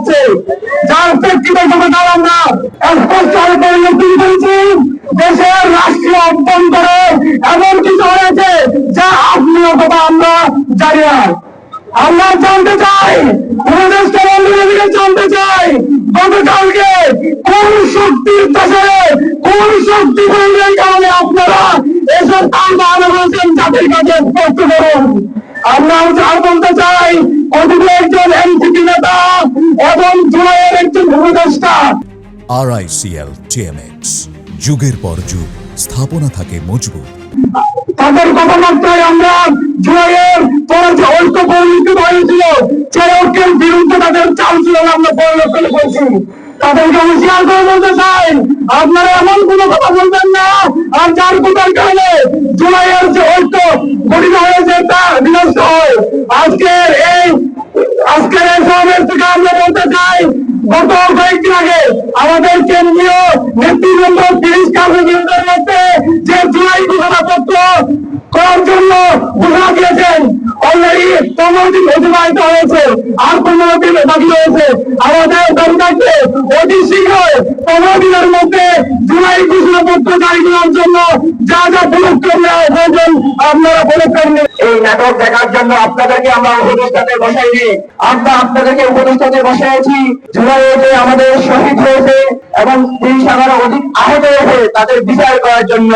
যাচ্ছে, যার প্রেক্ষিতে গতকাল আমরা স্পষ্ট পরিলক্ষিত করেছি দেশের রাষ্ট্রীয় অভ্যন্তরে এমন কিছু হয়েছে যা আপনি অথবা আমরা জানি না। আমরা জানতে চাই, উপদেষ্টা মন্ডলীকে জানতে চাই, গতকালকে কোন শক্তির দেশে কোন শক্তি প্রয়োগের কারণে আপনারা এসব আন্দোলন করেছেন, জাতির কাছে স্পষ্ট করুন। আমরা আর বলতে চাই, কতিপয় একজন এনসিপি নেতা এবং জুলাইয়ের একজন উপদেষ্টা। RICL TMX, যুগের পর যুগ স্থাপনা থাকে মজবুত। তাদের কথাবার্তায় আমরা জুলাইয়ের পরে যে ঐক্য পরিলক্ষিত হয়েছিল, সেই ঐক্যের বিরুদ্ধে তাদের চাল ছিল আমরা পরিলক্ষিত করছি। তাদেরকে হুঁশিয়ার করে বলতে চাই, আপনারা এমন কোন কথা বলবেন না আর যার কথার কারণে জুলাইয়ের যে ঐক্য গঠিত হয়েছে তা বিনষ্ট হয়। আজকের এই সমাবেশ থেকে আমরা বলতে চাই, গত কয়েকদিন আগে আমাদের কেন্দ্রীয় নেতৃবৃন্দ 30 কার্যকেন্দ্রের মধ্যে যে জুলাই ঘোষণাপত্র করার জন্য ঘোষণা দিয়েছেন, অলরেডি 15 দিন অতিবাহিত হয়েছে, আর 15 দিন বাকি রয়েছে। আমাদের দাবি থাকবে অতি শীঘ্রই 15 দিনের মধ্যে জুলাই ঘোষণাপত্র জারি করার জন্য যা যা পদক্ষেপ নেওয়া প্রয়োজন আপনারা পদক্ষেপ নেন। এই নাটক দেখার জন্য আপনাদেরকে আমরা উপদেষ্টাতে বসাইনি, আমরা আপনাদেরকে উপদেষ্টাতে বসাইছি জুলাইয়ে যে আমাদের শহীদ হয়েছে এবং 30,000 অধিক আহত হয়েছে তাদের বিচার করার জন্য।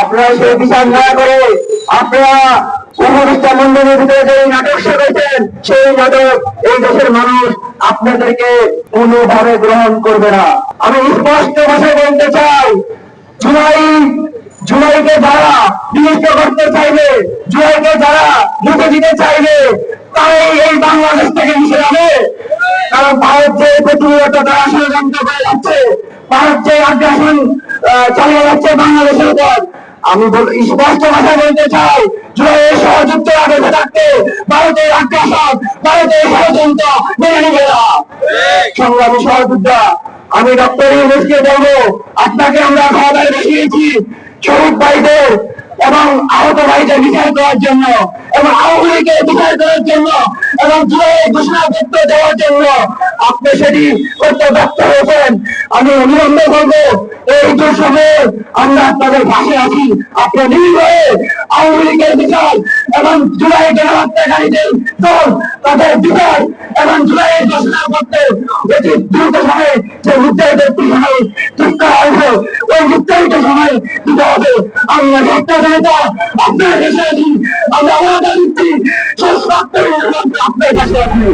আপনারা সেই বিচার না করে আপনারা উপদেষ্টা মন্ডলীর ভিতরে যে নাটক সেরেছেন, সেই নাটক এই দেশের মানুষ আপনাদেরকে কোনোভাবে গ্রহণ করবে না। আমি স্পষ্ট ভাষায় বলতে চাই, জুলাইকে যারা বিনষ্ট করতে চাইবে, জুলাইকে যারা মুখে দিতে চাইবে, তারাই এই বাংলাদেশ থেকে মিশে যাবে। কারণ ভারত যে প্রতিনিয়ত তারা ষড়যন্ত্র করে যাচ্ছে, ভারত যে আগ্রাসন চালিয়ে যাচ্ছে বাংলাদেশের উপর, আমি স্পষ্ট ভাষায় বলতে চাই, জুলাইয়ের সহযোগিতা বেঁচে থাকতে ভারতের আগ্রাসন, ভারতের ষড়যন্ত্র মেনে নিবে না। সংগ্রামী সহযোদ্ধা, আমি ডক্টর ইউনূসকে বলবো, আপনাকে আমরা ক্ষমতায় বসিয়েছি শহীদ ভাইদের এবং আহত ভাইদের বিচার করার জন্য, এবং আওয়ামী লীগের বিচার করার জন্য, এবং জুলাইয়ের ঘোষণাপত্র দেওয়ার জন্য। আপনি সেটি করতে ব্যর্থ হয়েছেন। আমি অনুরোধ করবো, এই দুঃসময়ে আমরা আপনাদের পাশে আছি। আপনি নির্ভয়ে আওয়ামী লীগের বিচার এবং জুলাই গণহত্যাকারীদের দল তাদের বিচার এবং জুলাইয়ের ঘোষণাপত্রের অতি দ্রুত সময়ে যে মুদ্রায়িত সময় ঠিক করা হয়েছে, ওই মুদ্রায়িত সময় দিতে হবে। আমরা একটা জনতা আপনার দেশে আছি, আমরা আমাদের দিচ্ছি, আপনার কাছে আছি।